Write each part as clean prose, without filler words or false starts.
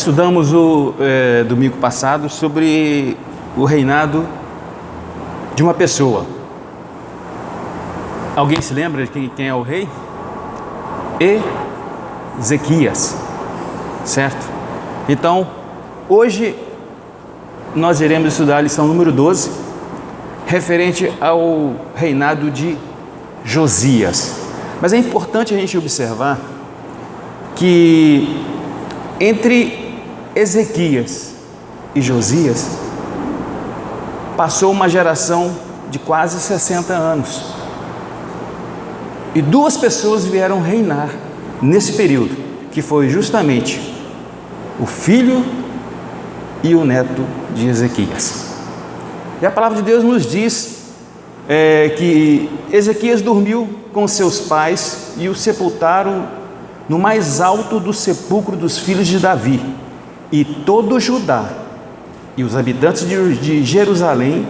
estudamos domingo passado sobre o reinado de uma pessoa. Alguém se lembra de quem é o rei? Ezequias, certo? Então, hoje nós iremos estudar a lição número 12, referente ao reinado de Josias. Mas é importante a gente observar que entre Ezequias e Josias passou uma geração de quase 60 anos. E duas pessoas vieram reinar nesse período, que foi justamente o filho e o neto de Ezequias. E a palavra de Deus nos diz que Ezequias dormiu com seus pais e o sepultaram no mais alto do sepulcro dos filhos de Davi, e todo Judá e os habitantes de Jerusalém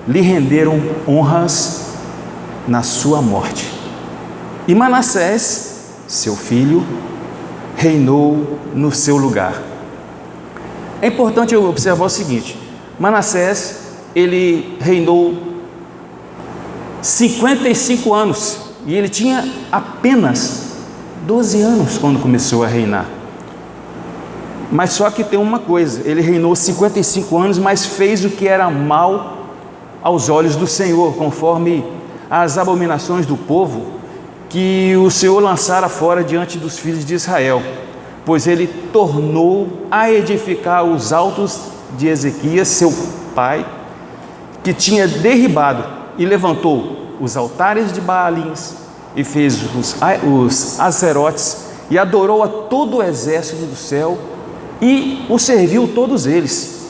lhe renderam honras na sua morte. E Manassés, seu filho, reinou no seu lugar. É importante eu observar o seguinte: Manassés, ele reinou 55 anos, e ele tinha apenas 12 anos quando começou a reinar. Mas só que tem uma coisa: ele reinou 55 anos, mas fez o que era mal aos olhos do Senhor, conforme as abominações do povo que o Senhor lançara fora diante dos filhos de Israel. Pois ele tornou a edificar os altos de Ezequias, seu pai, que tinha derribado, e levantou os altares de Baalins, e fez os azerotes, e adorou a todo o exército do céu, e o serviu todos eles.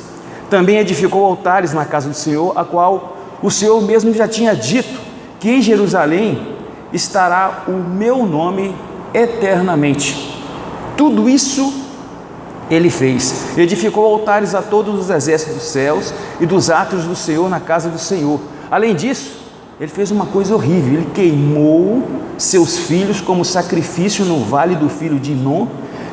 Também edificou altares na casa do Senhor, a qual o Senhor mesmo já tinha dito que em Jerusalém estará o meu nome eternamente. Tudo isso ele fez. Edificou altares a todos os exércitos dos céus e dos átrios do Senhor na casa do Senhor. Além disso, ele fez uma coisa horrível: ele queimou seus filhos como sacrifício no vale do filho de Inom,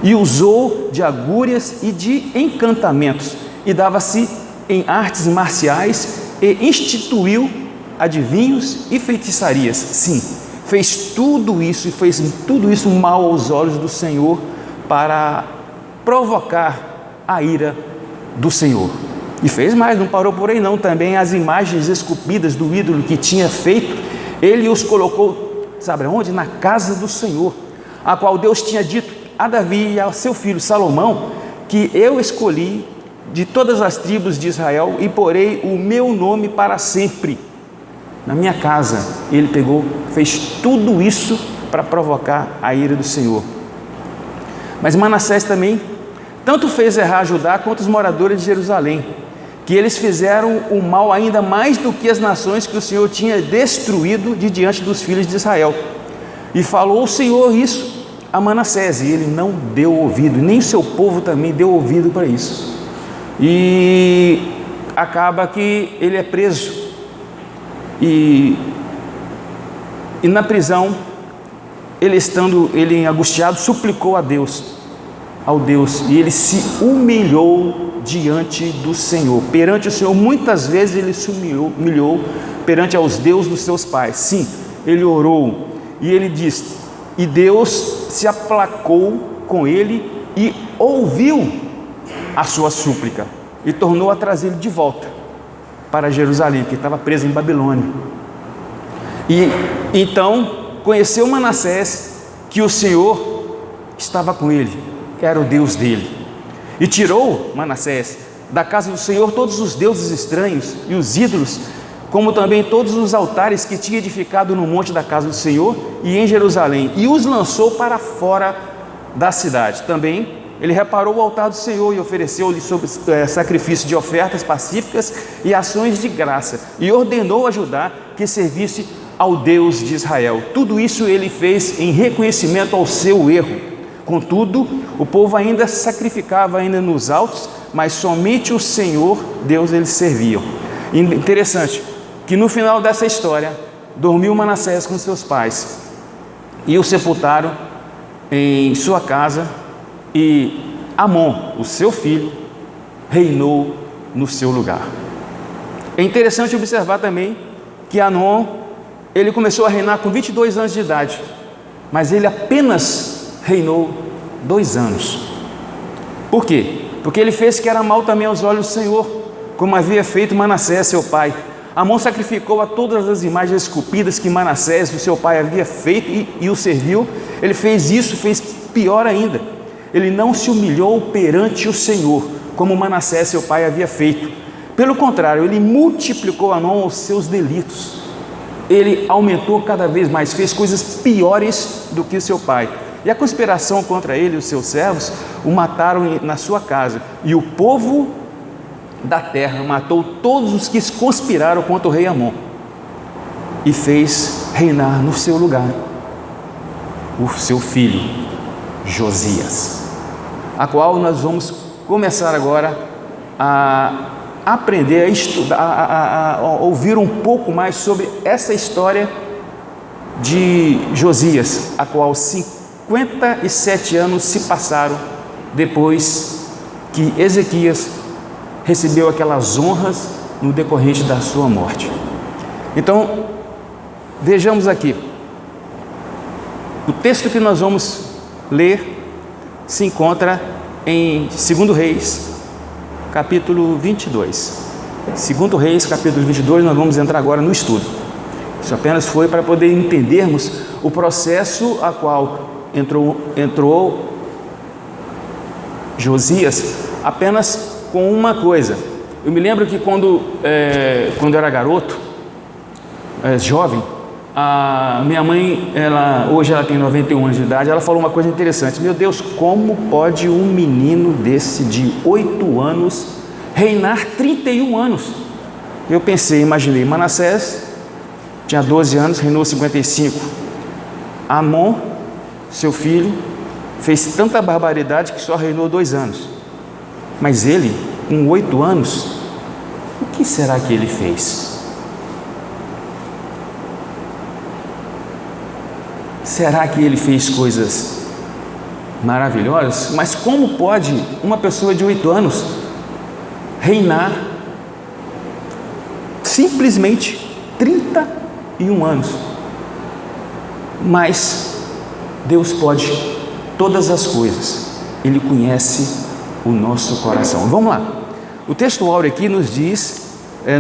e usou de agúrias e de encantamentos, e dava-se em artes marciais, e instituiu adivinhos e feitiçarias. Sim, fez tudo isso, e fez tudo isso mal aos olhos do Senhor, para provocar a ira do Senhor. E fez mais, não parou por aí não. Também as imagens esculpidas do ídolo que tinha feito, ele os colocou, sabe onde? Na casa do Senhor, a qual Deus tinha dito a Davi e ao seu filho Salomão, que eu escolhi de todas as tribos de Israel e porei o meu nome para sempre na minha casa. Ele pegou, fez tudo isso para provocar a ira do Senhor. Mas Manassés também tanto fez errar Judá quanto os moradores de Jerusalém, que eles fizeram o mal ainda mais do que as nações que o Senhor tinha destruído de diante dos filhos de Israel. E falou o Senhor isso a Manassés, e ele não deu ouvido, nem o seu povo também deu ouvido para isso. E acaba que ele é preso, e na prisão, ele angustiado, suplicou ao Deus, e ele se humilhou diante do Senhor. Perante o Senhor, muitas vezes ele se humilhou perante aos deuses dos seus pais. Sim, ele orou, e ele disse, e Deus se aplacou com ele e ouviu a sua súplica, e tornou a trazê-lo de volta para Jerusalém, que estava preso em Babilônia. E então conheceu Manassés que o Senhor estava com ele, era o Deus dele, e tirou Manassés da casa do Senhor todos os deuses estranhos e os ídolos, como também todos os altares que tinha edificado no monte da casa do Senhor e em Jerusalém, e os lançou para fora da cidade. Também ele reparou o altar do Senhor e ofereceu-lhe sacrifício de ofertas pacíficas e ações de graça, e ordenou a Judá que servisse ao Deus de Israel. Tudo isso ele fez em reconhecimento ao seu erro. Contudo, o povo ainda sacrificava ainda nos altos, mas somente o Senhor Deus eles serviam. Interessante que no final dessa história, dormiu Manassés com seus pais e o sepultaram em sua casa, e Amon, o seu filho, reinou no seu lugar. É interessante observar também que Amon, ele começou a reinar com 22 anos de idade, mas ele apenas reinou 2 anos. Por quê? Porque ele fez que era mal também aos olhos do Senhor, como havia feito Manassés, seu pai. Amon sacrificou a todas as imagens esculpidas que Manassés, o seu pai, havia feito e o serviu. Ele fez isso, fez pior ainda. Ele não se humilhou perante o Senhor, como Manassés, seu pai, havia feito. Pelo contrário, ele multiplicou Amon os seus delitos. Ele aumentou cada vez mais, fez coisas piores do que o seu pai. E a conspiração contra ele e os seus servos o mataram na sua casa. E o povo da terra matou todos os que conspiraram contra o rei Amon e fez reinar no seu lugar o seu filho Josias, a qual nós vamos começar agora a aprender, a estudar, a ouvir um pouco mais sobre essa história de Josias, a qual 57 anos se passaram depois que Ezequias recebeu aquelas honras no decorrente da sua morte. Então, vejamos aqui. O texto que nós vamos ler se encontra em 2 Reis, capítulo 22. 2 Reis, capítulo 22, nós vamos entrar agora no estudo. Isso apenas foi para poder entendermos o processo a qual entrou Josias apenas com uma coisa. Eu me lembro que quando eu era garoto, jovem, a minha mãe, hoje ela tem 91 anos de idade, ela falou uma coisa interessante. Meu Deus, como pode um menino desse de 8 anos reinar 31 anos? Eu pensei, imaginei, Manassés tinha 12 anos, reinou 55. Amon, seu filho, fez tanta barbaridade que só reinou 2 anos. Mas ele, com 8 anos, o que será que ele fez? Será que ele fez coisas maravilhosas? Mas como pode uma pessoa de 8 anos reinar simplesmente 31 anos? Mas Deus pode todas as coisas. Ele conhece o nosso coração. Vamos lá. O texto áureo aqui nos diz,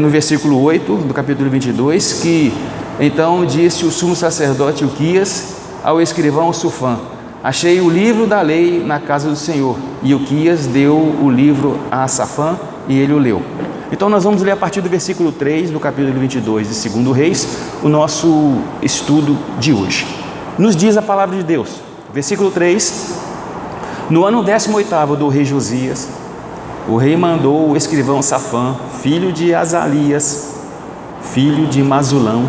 no versículo 8 do capítulo 22, que então disse o sumo sacerdote Ilquias ao escrivão Sufã: achei o livro da lei na casa do Senhor. E Ilquias deu o livro a Safã e ele o leu. Então nós vamos ler a partir do versículo 3 do capítulo 22 de 2 Reis, o nosso estudo de hoje. Nos diz a palavra de Deus, versículo 3: no ano 18º do rei Josias, o rei mandou o escrivão Safã, filho de Azalias, filho de Masulão,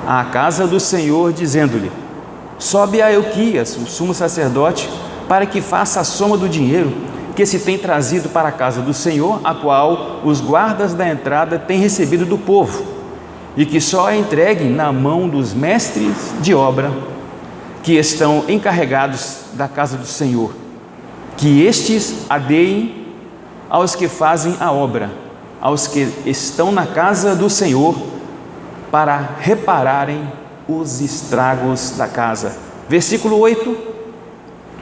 à casa do Senhor, dizendo-lhe: sobe a Ilquias, o sumo sacerdote, para que faça a soma do dinheiro que se tem trazido para a casa do Senhor, a qual os guardas da entrada têm recebido do povo, e que só a entreguem na mão dos mestres de obra, que estão encarregados da casa do Senhor, que estes a deem aos que fazem a obra, aos que estão na casa do Senhor, para repararem os estragos da casa. Versículo 8,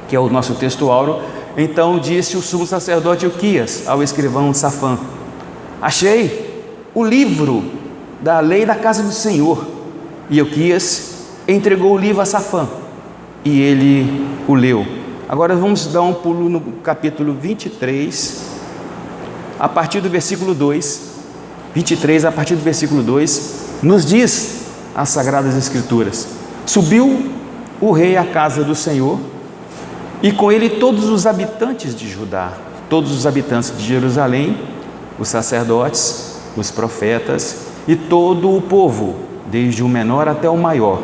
que é o nosso texto áureo: então disse o sumo sacerdote Ilquias ao escrivão Safã: achei o livro da lei da casa do Senhor. E Ilquias entregou o livro a Safã e ele o leu. Agora vamos dar um pulo no capítulo 23, a partir do versículo 2. 23, a partir do versículo 2, nos diz as Sagradas Escrituras: subiu o rei à casa do Senhor, e com ele todos os habitantes de Judá, todos os habitantes de Jerusalém, os sacerdotes, os profetas e todo o povo, desde o menor até o maior.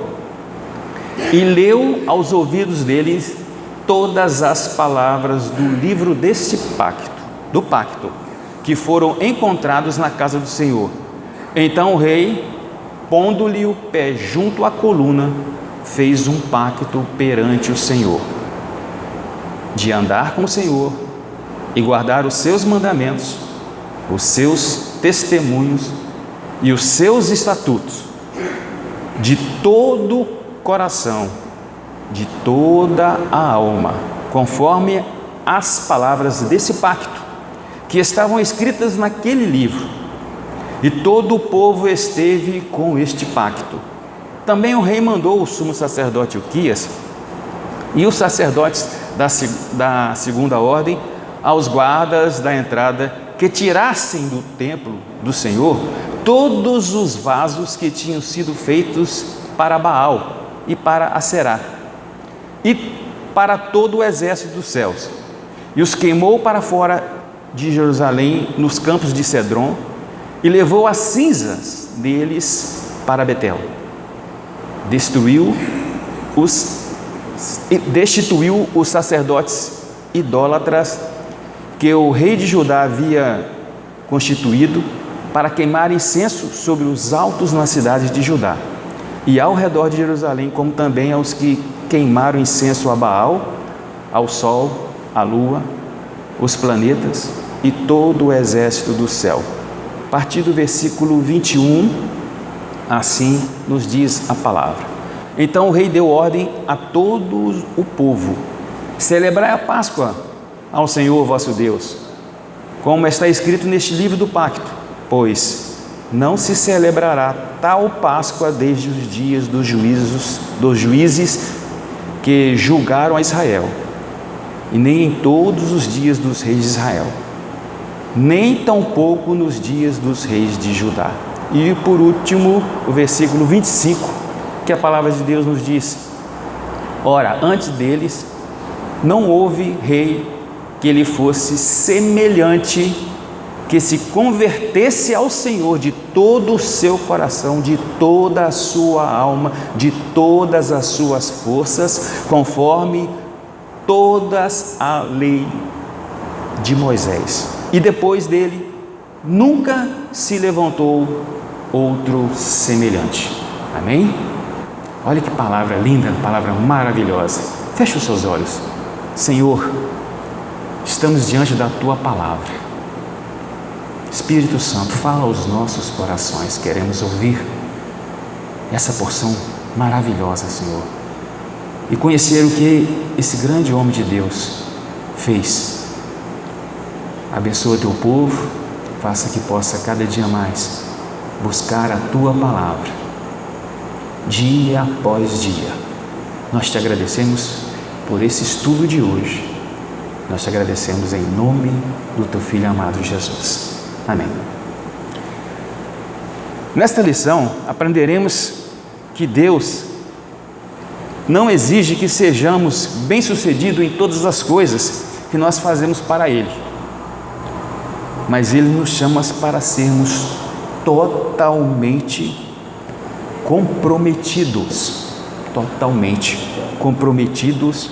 E leu aos ouvidos deles todas as palavras do livro deste pacto, que foram encontrados na casa do Senhor. Então o rei, pondo-lhe o pé junto à coluna, fez um pacto perante o Senhor, de andar com o Senhor e guardar os seus mandamentos, os seus testemunhos e os seus estatutos, de todo o coração, de toda a alma, conforme as palavras desse pacto, que estavam escritas naquele livro. E todo o povo esteve com este pacto. Também o rei mandou o sumo sacerdote Ilquias e os sacerdotes da segunda ordem aos guardas da entrada que tirassem do templo do Senhor todos os vasos que tinham sido feitos para Baal e para Aserá e para todo o exército dos céus, e os queimou para fora de Jerusalém nos campos de Cedron, e levou as cinzas deles para Betel. Destituiu os sacerdotes idólatras que o rei de Judá havia constituído para queimar incenso sobre os altos nas cidades de Judá e ao redor de Jerusalém, como também aos que queimaram incenso a Baal, ao sol, à lua, os planetas e todo o exército do céu. A partir do versículo 21, assim nos diz a palavra. Então o rei deu ordem a todo o povo: celebrai a Páscoa ao Senhor vosso Deus, como está escrito neste livro do pacto, pois não se celebrará tal Páscoa desde os dias dos juízes que julgaram a Israel, e nem em todos os dias dos reis de Israel, nem tampouco nos dias dos reis de Judá. E por último, o versículo 25, que a palavra de Deus nos diz: ora, antes deles não houve rei que lhe fosse semelhante, que se convertesse ao Senhor de todo o seu coração, de toda a sua alma, de todas as suas forças, conforme todas a lei de Moisés. E depois dele nunca se levantou outro semelhante. Amém? Olha que palavra linda, palavra maravilhosa. Feche os seus olhos. Senhor, estamos diante da Tua palavra. Espírito Santo, fala aos nossos corações. Queremos ouvir essa porção maravilhosa, Senhor, e conhecer o que esse grande homem de Deus fez. Abençoa Teu povo, faça que possa cada dia mais buscar a Tua palavra, dia após dia. Nós te agradecemos por esse estudo de hoje. Nós te agradecemos em nome do Teu Filho amado Jesus. Amém. Nesta lição, aprenderemos que Deus não exige que sejamos bem-sucedidos em todas as coisas que nós fazemos para Ele, mas Ele nos chama para sermos totalmente comprometidos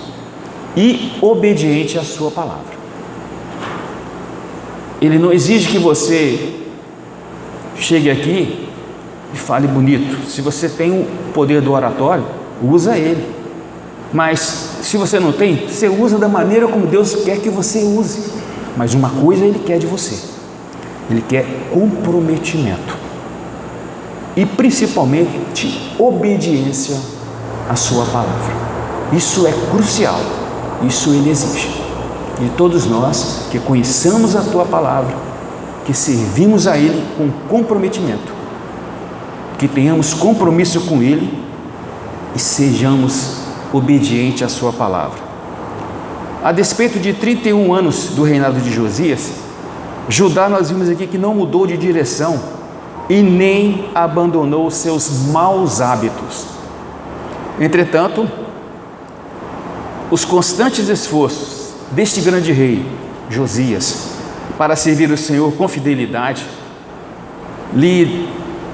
e obedientes à Sua palavra. Ele não exige que você chegue aqui e fale bonito. Se você tem o poder do oratório, usa ele. Mas se você não tem, você usa da maneira como Deus quer que você use. Mas uma coisa Ele quer de você: Ele quer comprometimento e principalmente obediência à Sua palavra. Isso é crucial, isso Ele exige. E todos nós que conheçamos a Tua palavra, que servimos a Ele com comprometimento, que tenhamos compromisso com Ele e sejamos obedientes à Sua palavra. A despeito de 31 anos do reinado de Josias, Judá, nós vimos aqui que não mudou de direção e nem abandonou os seus maus hábitos. Entretanto, os constantes esforços deste grande rei, Josias, para servir o Senhor com fidelidade, lhe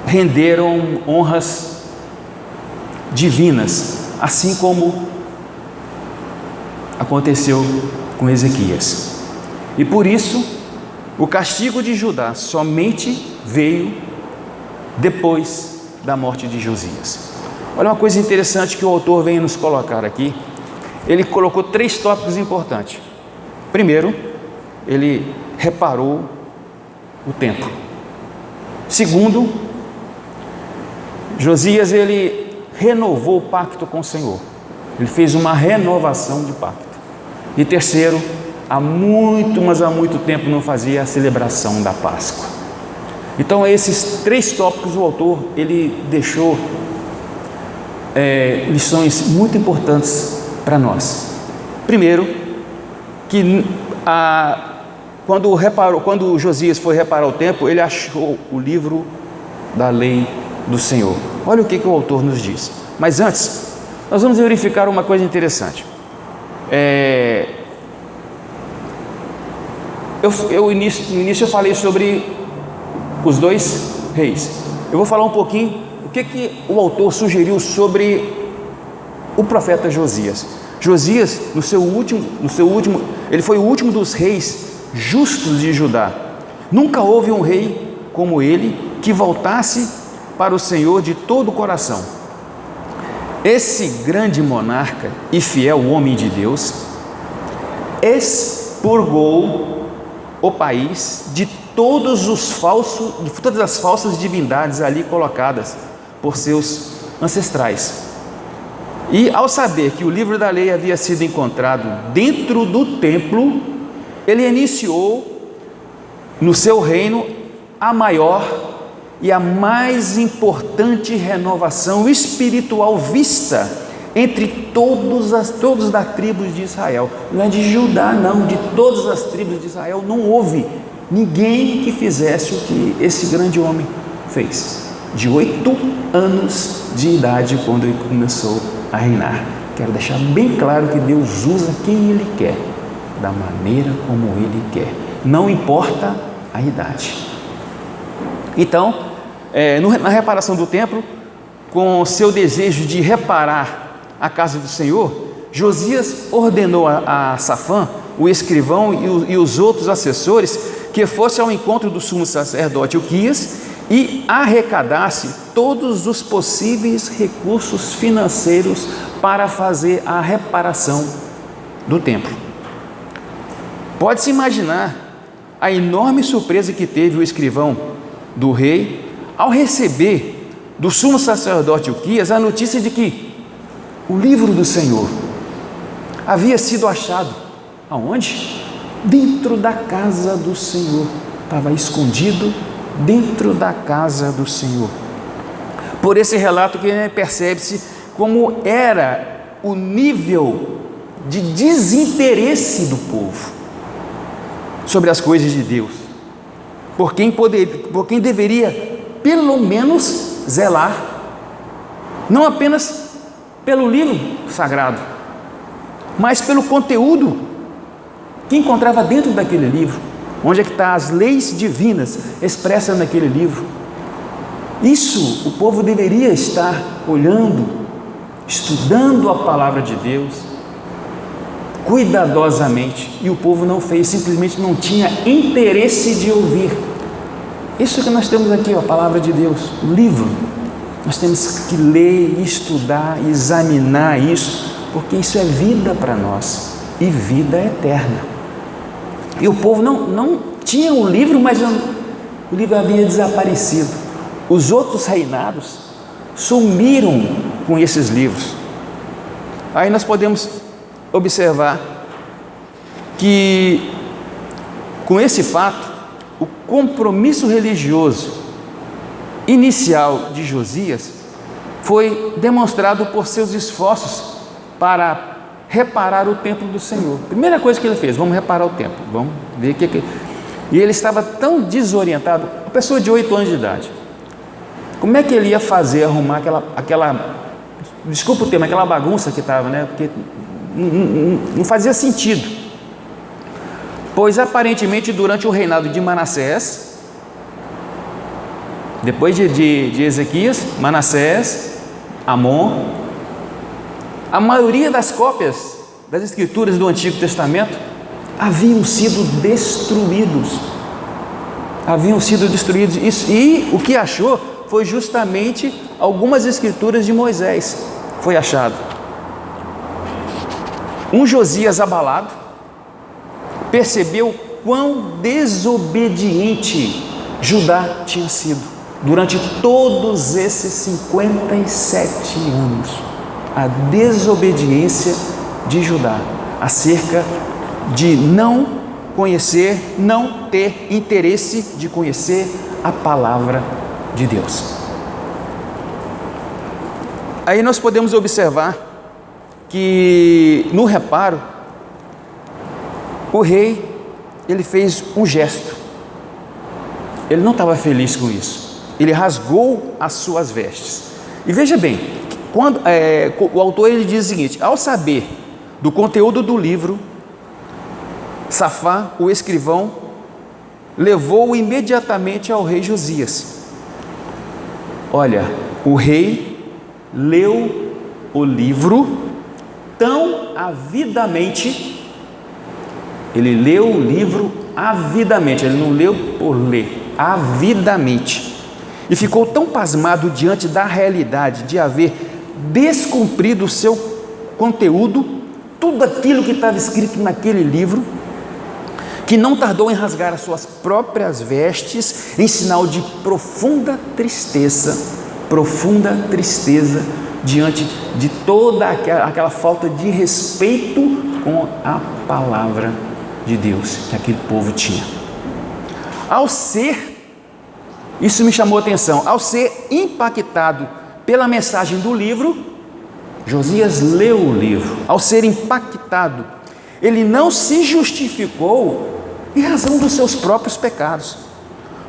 renderam honras divinas, assim como aconteceu com Ezequias. E por isso, o castigo de Judá somente veio depois da morte de Josias. Olha uma coisa interessante que o autor vem nos colocar aqui. Ele colocou 3 tópicos importantes. Primeiro, ele reparou o templo. Segundo, Josias, ele renovou o pacto com o Senhor. Ele fez uma renovação de pacto. E terceiro, há muito tempo não fazia a celebração da Páscoa. Então, esses 3 tópicos, o autor, ele deixou lições muito importantes para nós. Primeiro, que quando Josias foi reparar o templo, ele achou o livro da lei do Senhor. Olha o que o autor nos diz. Mas antes, nós vamos verificar uma coisa interessante. No início eu falei sobre os 2 reis. Eu vou falar um pouquinho o que o autor sugeriu sobre o profeta Josias. Josias, no seu último, ele foi o último dos reis justos de Judá. Nunca houve um rei como ele que voltasse para o Senhor de todo o coração. Esse grande monarca e fiel homem de Deus expurgou o país de todas as falsas divindades ali colocadas por seus ancestrais. E ao saber que o livro da lei havia sido encontrado dentro do templo, ele iniciou no seu reino a maior e a mais importante renovação espiritual vista entre todos da tribo de Israel. Não é de Judá, não, de todas as tribos de Israel. Não houve ninguém que fizesse o que esse grande homem fez. De 8 anos de idade, quando ele começou a reinar. Quero deixar bem claro que Deus usa quem Ele quer, da maneira como Ele quer. Não importa a idade. Então, na reparação do templo, com seu desejo de reparar a casa do Senhor, Josias ordenou a Safã, o escrivão e os outros assessores, que fosse ao encontro do sumo sacerdote Ilquias e arrecadasse todos os possíveis recursos financeiros para fazer a reparação do templo. Pode-se imaginar a enorme surpresa que teve o escrivão do rei ao receber do sumo sacerdote Ilquias a notícia de que o livro do Senhor havia sido achado. Aonde? Dentro da casa do Senhor. Estava escondido dentro da casa do Senhor. Por esse relato que percebe-se como era o nível de desinteresse do povo sobre as coisas de Deus, por quem deveria pelo menos zelar, não apenas pelo livro sagrado, mas pelo conteúdo que encontrava dentro daquele livro. Onde é que estão as leis divinas expressas naquele livro? Isso o povo deveria estar olhando, estudando a palavra de Deus cuidadosamente, e o povo não fez, simplesmente não tinha interesse de ouvir. Isso que nós temos aqui, a palavra de Deus, o livro. Nós temos que ler, estudar, examinar isso, porque isso é vida para nós e vida eterna. E o povo não tinha o livro, mas o livro havia desaparecido. Os outros reinados sumiram com esses livros. Aí nós podemos observar que, com esse fato, o compromisso religioso inicial de Josias foi demonstrado por seus esforços para reparar o templo do Senhor. Primeira coisa que ele fez: vamos reparar o templo, vamos ver o que. E ele estava tão desorientado, uma pessoa de 8 anos de idade, como é que ele ia fazer, arrumar aquela desculpa o termo, aquela bagunça que estava, né? Porque não fazia sentido, pois aparentemente durante o reinado de Manassés, depois de Ezequias, Manassés, Amon, a maioria das cópias das escrituras do Antigo Testamento haviam sido destruídos. E o que achou foi justamente algumas escrituras de Moisés. Foi achado. Um Josias abalado percebeu quão desobediente Judá tinha sido durante todos esses 57 anos. A desobediência de Judá acerca de não conhecer, não ter interesse de conhecer a palavra de Deus. Aí nós podemos observar que no reparo, o rei, ele fez um gesto. Ele não estava feliz com isso. Ele rasgou as suas vestes. E veja bem, quando o autor ele diz o seguinte: ao saber do conteúdo do livro, Safá, o escrivão, levou-o imediatamente ao rei Josias. Olha, o rei leu o livro tão avidamente. Ele leu o livro avidamente, ele não leu por ler, avidamente. E ficou tão pasmado diante da realidade de haver descumprido o seu conteúdo, tudo aquilo que estava escrito naquele livro, que não tardou em rasgar as suas próprias vestes, em sinal de profunda tristeza diante de toda aquela falta de respeito com a palavra de Deus que aquele povo tinha. Isso me chamou a atenção, ao ser impactado pela mensagem do livro, Josias leu o livro. Ao ser impactado, ele não se justificou em razão dos seus próprios pecados,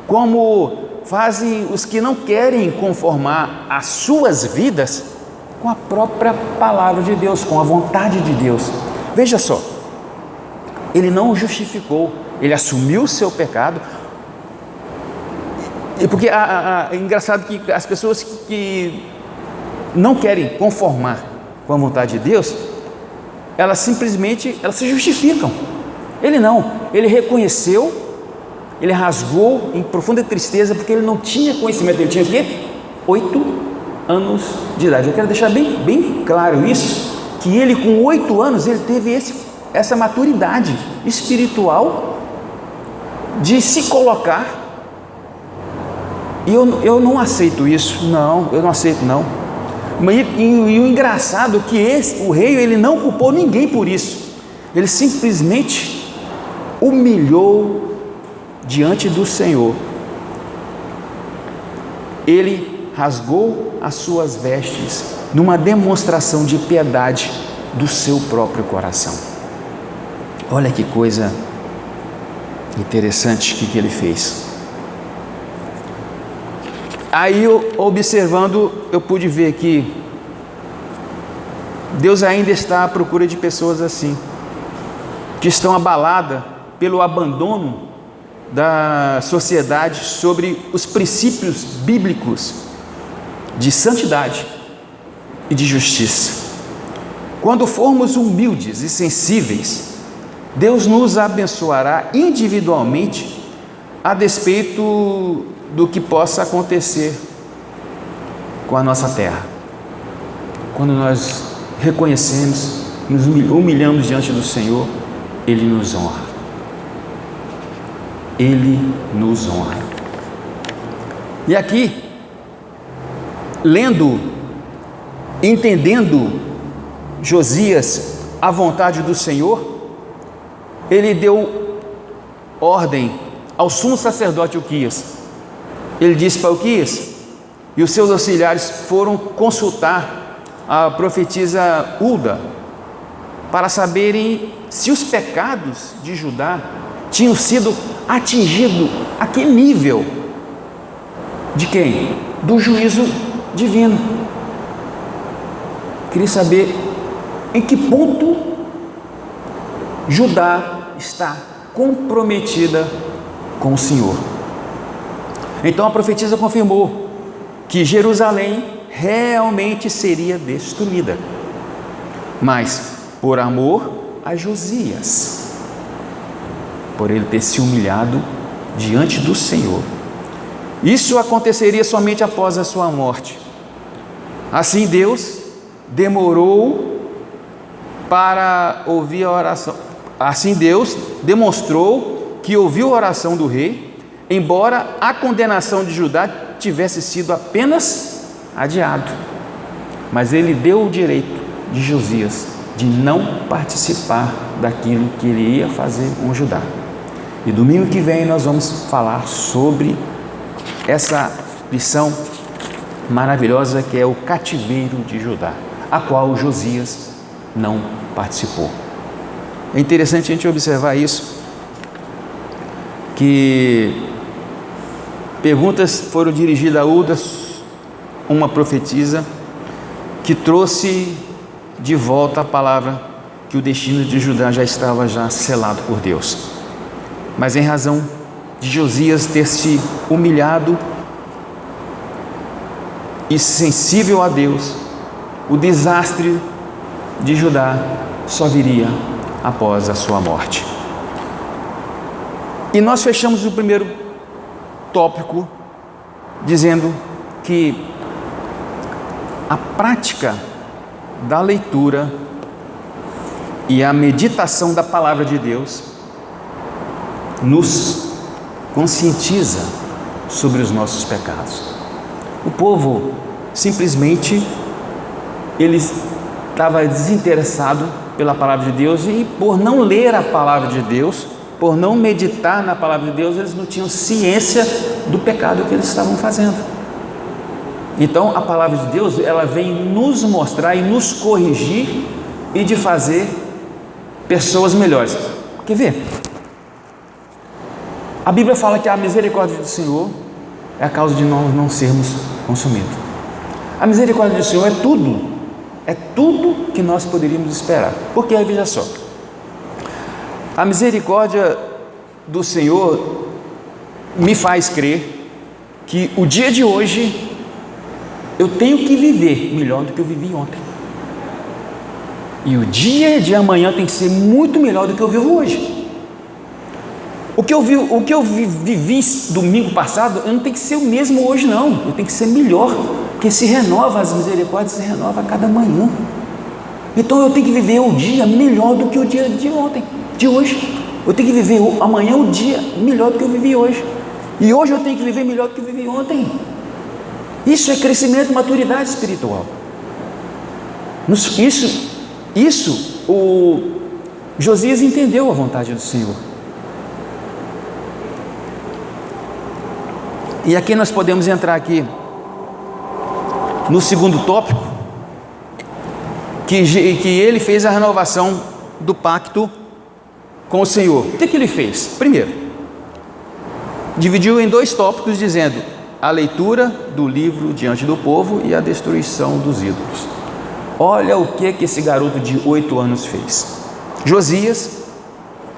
como fazem os que não querem conformar as suas vidas com a própria palavra de Deus, com a vontade de Deus. Veja só, ele não o justificou, ele assumiu o seu pecado. E porque é engraçado que as pessoas que não querem conformar com a vontade de Deus, elas simplesmente se justificam. Ele não, ele reconheceu, ele rasgou em profunda tristeza, porque ele não tinha conhecimento. Ele tinha o quê? 8 anos de idade. Eu quero deixar bem claro isso, que ele com 8 anos, ele teve essa maturidade espiritual de se colocar. E eu não aceito isso, eu não aceito não. E o engraçado é que o rei, ele não culpou ninguém por isso, ele simplesmente humilhou diante do Senhor. Ele rasgou as suas vestes numa demonstração de piedade do seu próprio coração. Olha que coisa interessante que ele fez. Aí, observando, eu pude ver que Deus ainda está à procura de pessoas assim, que estão abaladas pelo abandono da sociedade sobre os princípios bíblicos de santidade e de justiça. Quando formos humildes e sensíveis, Deus nos abençoará individualmente, a despeito do que possa acontecer com a nossa terra. Quando nós reconhecemos, nos humilhamos diante do Senhor, Ele nos honra. Ele nos honra. E aqui, lendo, entendendo Josias a vontade do Senhor, ele deu ordem ao sumo sacerdote Ilquias. Ele disse para Ilquias e os seus auxiliares foram consultar a profetisa Hulda para saberem se os pecados de Judá tinham sido atingidos a que nível? De quem? Do juízo divino. Queria saber em que ponto Judá está comprometida com o Senhor. Então a profetisa confirmou que Jerusalém realmente seria destruída, mas por amor a Josias, por ele ter se humilhado diante do Senhor. Isso aconteceria somente após a sua morte. Assim Deus demorou para ouvir a oração. Assim Deus demonstrou que ouviu a oração do rei, embora a condenação de Judá tivesse sido apenas adiado. Mas ele deu o direito de Josias de não participar daquilo que ele ia fazer com Judá. E domingo que vem nós vamos falar sobre essa lição maravilhosa que é o cativeiro de Judá, a qual Josias não participou. É interessante a gente observar isso, que perguntas foram dirigidas a Udas, uma profetisa, que trouxe de volta a palavra que o destino de Judá já estava selado por Deus. Mas em razão de Josias ter se humilhado e sensível a Deus, o desastre de Judá só viria após a sua morte. E nós fechamos o primeiro tópico dizendo que a prática da leitura e a meditação da palavra de Deus nos conscientiza sobre os nossos pecados. O povo simplesmente ele estava desinteressado pela palavra de Deus e por não ler a palavra de Deus, por não meditar na palavra de Deus, eles não tinham ciência do pecado que eles estavam fazendo. Então a palavra de Deus, ela vem nos mostrar e nos corrigir e de fazer pessoas melhores. Quer ver? A Bíblia fala que a misericórdia do Senhor é a causa de nós não sermos consumidos. A misericórdia do Senhor é tudo que nós poderíamos esperar. Porque, veja só, a misericórdia do Senhor me faz crer que o dia de hoje eu tenho que viver melhor do que eu vivi ontem. E o dia de amanhã tem que ser muito melhor do que eu vivo hoje. O que eu vivi domingo passado, eu não tenho que ser o mesmo hoje não, eu tenho que ser melhor, porque se renova, as misericórdias se renova a cada manhã. Então eu tenho que viver o dia melhor do que o dia de ontem, de hoje. Eu tenho que viver amanhã o dia melhor do que eu vivi hoje. E hoje eu tenho que viver melhor do que eu vivi ontem. Isso é crescimento, maturidade espiritual. Isso o Josias entendeu a vontade do Senhor. E aqui nós podemos entrar aqui no segundo tópico, que ele fez a renovação do pacto com o Senhor. O que ele fez? Primeiro, dividiu em dois tópicos, dizendo a leitura do livro diante do povo e a destruição dos ídolos. Olha o que esse garoto de 8 anos fez. Josias,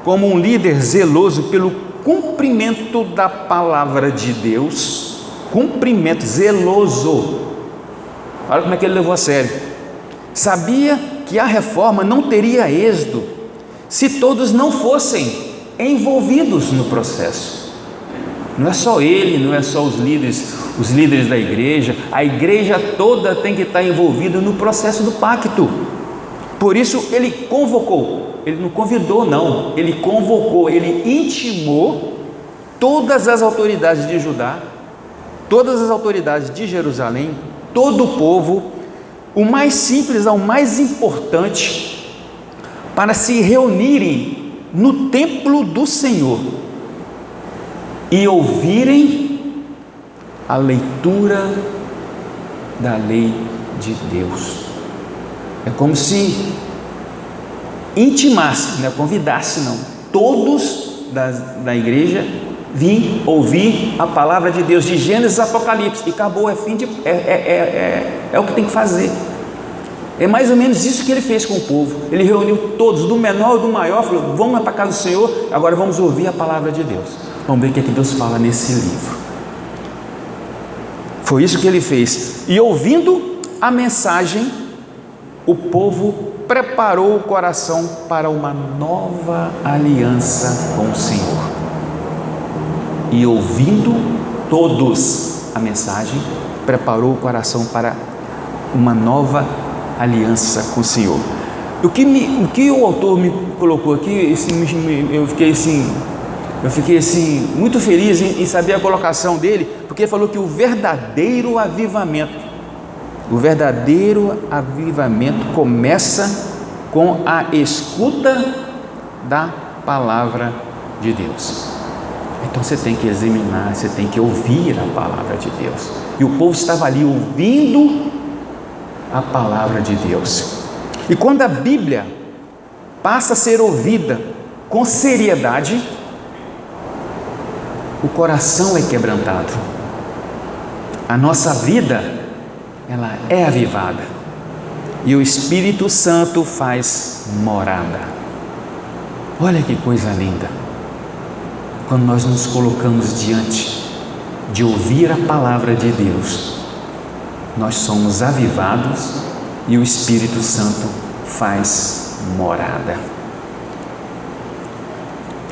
como um líder zeloso pelo cumprimento da palavra de Deus, cumprimento, zeloso, olha como é que ele levou a sério, sabia que a reforma não teria êxito se todos não fossem envolvidos no processo. Não é só ele, não é só os líderes da igreja, a igreja toda tem que estar envolvida no processo do pacto. Por isso ele convocou, ele não convidou não, ele convocou, ele intimou todas as autoridades de Judá, todas as autoridades de Jerusalém, todo o povo, o mais simples ao mais importante, para se reunirem no templo do Senhor e ouvirem a leitura da lei de Deus. É como se intimasse, não é convidasse não, todos da igreja vim ouvir a palavra de Deus, de Gênesis a Apocalipse, e acabou, é o que tem que fazer. É mais ou menos isso que ele fez com o povo. Ele reuniu todos, do menor ao do maior, falou: vamos para a casa do Senhor, agora vamos ouvir a palavra de Deus, vamos ver o que é que Deus fala nesse livro. Foi isso que ele fez, e ouvindo a mensagem, o povo preparou o coração para uma nova aliança com o Senhor. E ouvindo todos a mensagem, preparou o coração para uma nova aliança com o Senhor. O que o autor me colocou aqui, eu fiquei assim, Eu fiquei assim, muito feliz em saber a colocação dele, porque ele falou que o verdadeiro avivamento começa com a escuta da palavra de Deus. Então você tem que examinar, você tem que ouvir a palavra de Deus. E o povo estava ali ouvindo a palavra de Deus. E quando a Bíblia passa a ser ouvida com seriedade, o coração é quebrantado. A nossa vida, ela é avivada. E o Espírito Santo faz morada. Olha que coisa linda. Quando nós nos colocamos diante de ouvir a palavra de Deus, nós somos avivados e o Espírito Santo faz morada.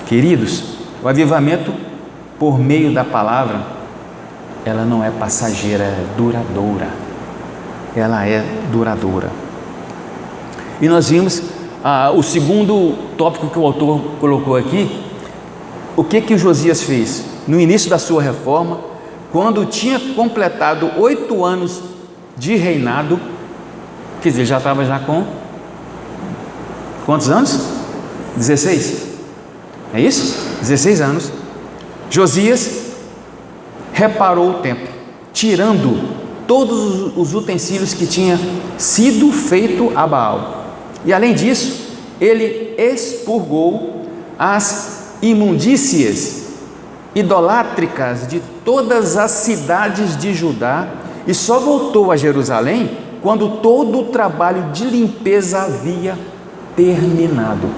Queridos, o avivamento por meio da palavra, ela não é passageira, é duradoura. Ela é duradoura. E nós vimos o segundo tópico que o autor colocou aqui. O que o Josias fez? No início da sua reforma, quando tinha completado 8 anos de reinado, quer dizer, já estava com quantos anos? 16? É isso? 16 anos. Josias reparou o templo, tirando todos os utensílios que tinha sido feito a Baal. E além disso, ele expurgou as imundícias idolátricas de todas as cidades de Judá e só voltou a Jerusalém quando todo o trabalho de limpeza havia terminado.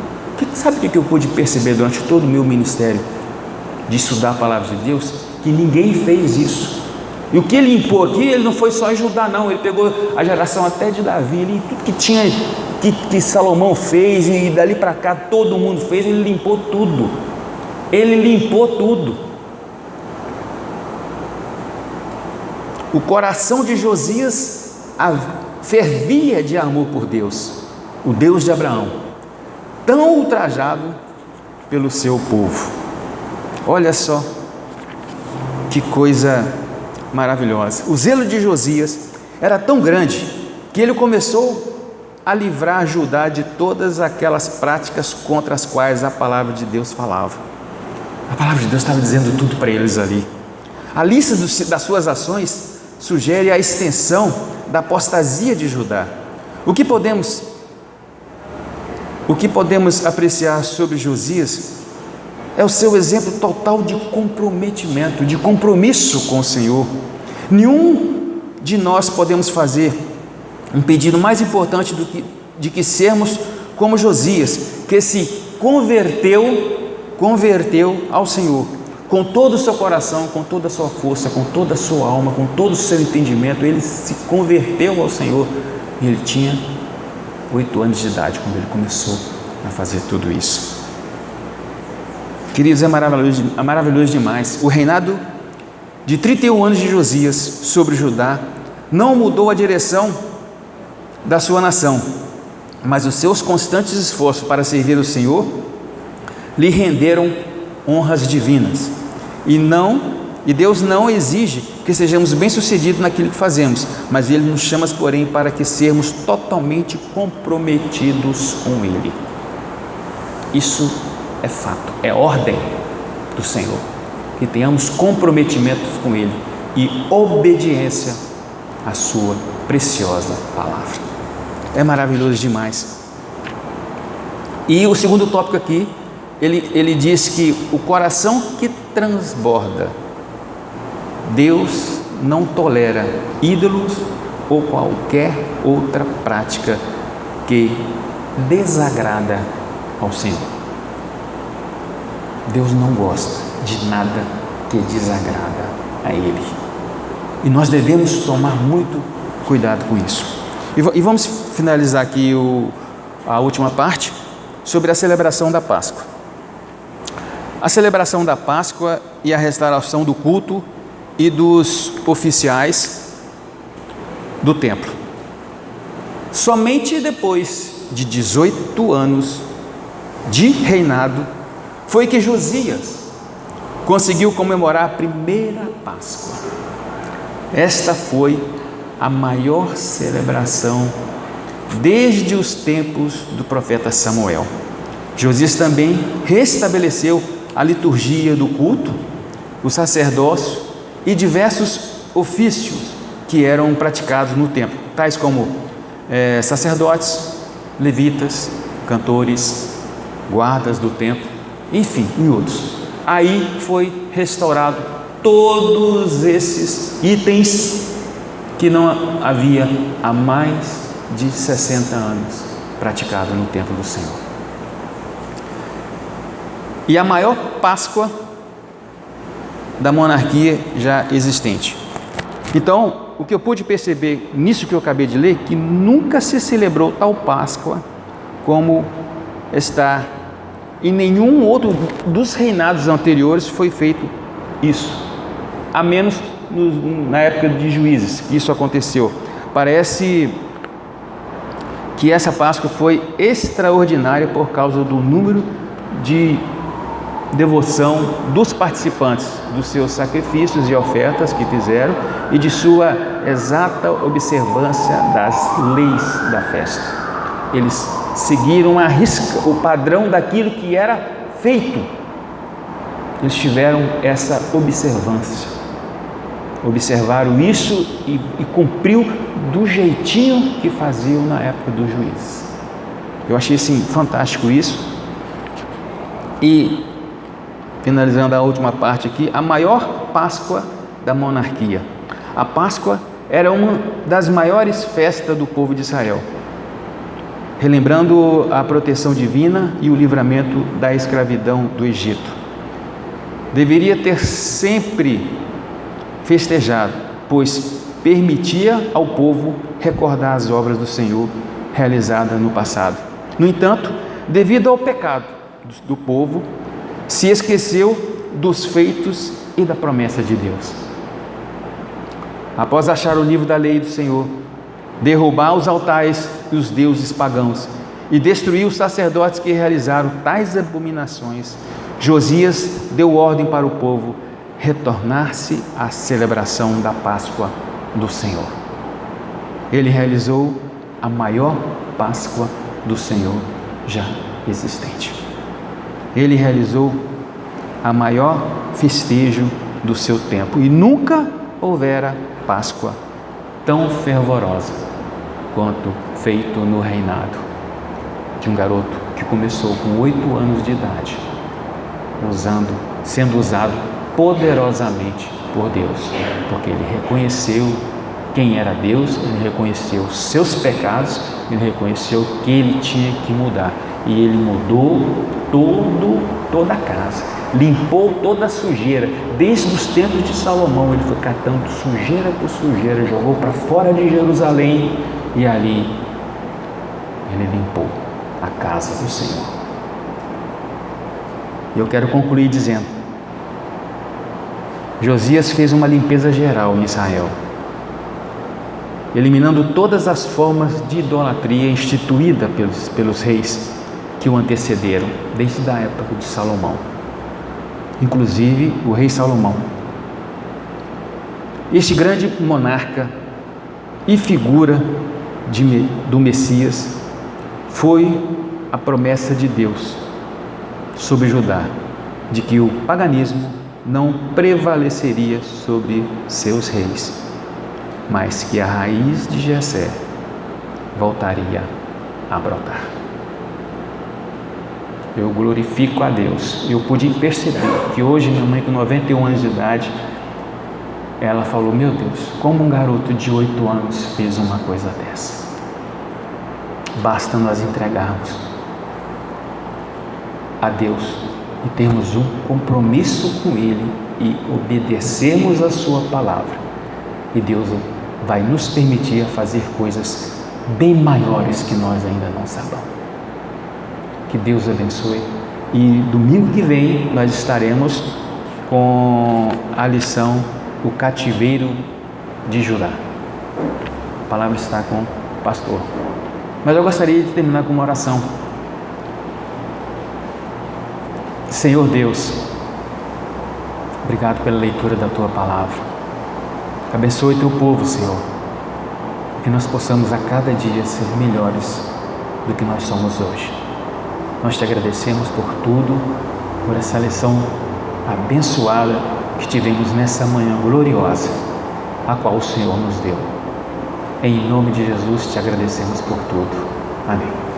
Sabe o que eu pude perceber durante todo o meu ministério de estudar a palavra de Deus? Que ninguém fez isso. E o que ele limpou aqui, ele não foi só em Judá não, ele pegou a geração até de Davi, tudo que tinha, que Salomão fez, e dali para cá todo mundo fez, ele limpou tudo. Ele limpou tudo. O coração de Josias fervia de amor por Deus, o Deus de Abraão, tão ultrajado pelo seu povo. Olha só que coisa maravilhosa. O zelo de Josias era tão grande que ele começou a livrar Judá de todas aquelas práticas contra as quais a palavra de Deus falava. A palavra de Deus estava dizendo tudo para eles ali. A lista das suas ações sugere a extensão da apostasia de Judá. O que podemos apreciar sobre Josias é o seu exemplo total de comprometimento, de compromisso com o Senhor. Nenhum de nós podemos fazer um pedido mais importante de que sermos como Josias, que se converteu ao Senhor, com todo o seu coração, com toda a sua força, com toda a sua alma, com todo o seu entendimento. Ele se converteu ao Senhor e ele tinha 8 anos de idade quando ele começou a fazer tudo isso. Queridos, é maravilhoso demais. O reinado de 31 anos de Josias sobre Judá não mudou a direção da sua nação, mas os seus constantes esforços para servir o Senhor lhe renderam honras divinas. E Deus não exige que sejamos bem-sucedidos naquilo que fazemos, mas Ele nos chama, porém, para que sermos totalmente comprometidos com Ele. Isso é fato, é ordem do Senhor, que tenhamos comprometimentos com Ele e obediência à sua preciosa palavra. É maravilhoso demais. E o segundo tópico aqui, ele diz que o coração que transborda, Deus não tolera ídolos ou qualquer outra prática que desagrada ao Senhor. Deus não gosta de nada que desagrada a Ele. E nós devemos tomar muito cuidado com isso. E vamos finalizar aqui a última parte sobre a celebração da Páscoa. A celebração da Páscoa e a restauração do culto e dos oficiais do templo. Somente depois de 18 anos de reinado foi que Josias conseguiu comemorar a primeira Páscoa. Esta foi a maior celebração desde os tempos do profeta Samuel. Josias também restabeleceu a liturgia do culto, o sacerdócio e diversos ofícios que eram praticados no templo, tais como sacerdotes, levitas, cantores, guardas do templo, enfim, e outros. Aí foi restaurado todos esses itens que não havia há mais de 60 anos praticado no templo do Senhor. E a maior Páscoa da monarquia já existente. Então, o que eu pude perceber nisso que eu acabei de ler, que nunca se celebrou tal Páscoa como está em nenhum outro dos reinados anteriores foi feito isso, a menos na época de Juízes que isso aconteceu. Parece que essa Páscoa foi extraordinária por causa do número de devoção dos participantes, dos seus sacrifícios e ofertas que fizeram e de sua exata observância das leis da festa. Eles seguiram à risca o padrão daquilo que era feito. Eles tiveram essa observância, observaram isso e cumpriu do jeitinho que faziam na época dos juízes. Eu achei assim fantástico isso. E finalizando a última parte aqui, a maior Páscoa da monarquia. A Páscoa era uma das maiores festas do povo de Israel, relembrando a proteção divina e o livramento da escravidão do Egito. Deveria ter sempre festejado, pois permitia ao povo recordar as obras do Senhor realizadas no passado. No entanto, devido ao pecado do povo, se esqueceu dos feitos e da promessa de Deus. Após achar o livro da lei do Senhor, derrubar os altares dos deuses pagãos e destruir os sacerdotes que realizaram tais abominações, Josias deu ordem para o povo retornar-se à celebração da Páscoa do Senhor. Ele realizou a maior Páscoa do Senhor já existente. Ele realizou a maior festejo do seu tempo e nunca houvera Páscoa tão fervorosa quanto feito no reinado de um garoto que começou com 8 anos de idade, sendo usado poderosamente por Deus, porque ele reconheceu quem era Deus, ele reconheceu seus pecados, ele reconheceu que ele tinha que mudar, e ele mudou toda a casa, limpou toda a sujeira, desde os tempos de Salomão. Ele foi catando sujeira por sujeira, jogou para fora de Jerusalém, e ali ele limpou a casa do Senhor. E eu quero concluir dizendo: Josias fez uma limpeza geral em Israel, eliminando todas as formas de idolatria instituída pelos reis que o antecederam, desde a época de Salomão, inclusive o rei Salomão. Este grande monarca e figura do Messias foi a promessa de Deus sobre Judá, de que o paganismo não prevaleceria sobre seus reis, mas que a raiz de Jessé voltaria a brotar. Eu glorifico a Deus. Eu pude perceber que hoje minha mãe, com 91 anos de idade, ela falou: meu Deus, como um garoto de 8 anos fez uma coisa dessa. Basta nós entregarmos a Deus e termos um compromisso com Ele e obedecermos a Sua palavra, e Deus vai nos permitir fazer coisas bem maiores que nós ainda não sabemos. Que Deus abençoe. E domingo que vem nós estaremos com a lição O Cativeiro de Judá. A palavra está com o pastor. Mas eu gostaria de terminar com uma oração. Senhor Deus, Obrigado pela leitura da Tua palavra. Abençoe Teu povo, Senhor, que nós possamos a cada dia ser melhores do que nós somos hoje. Nós Te agradecemos por tudo, por essa lição abençoada que tivemos nessa manhã gloriosa, a qual o Senhor nos deu. Em nome de Jesus Te agradecemos por tudo. Amém.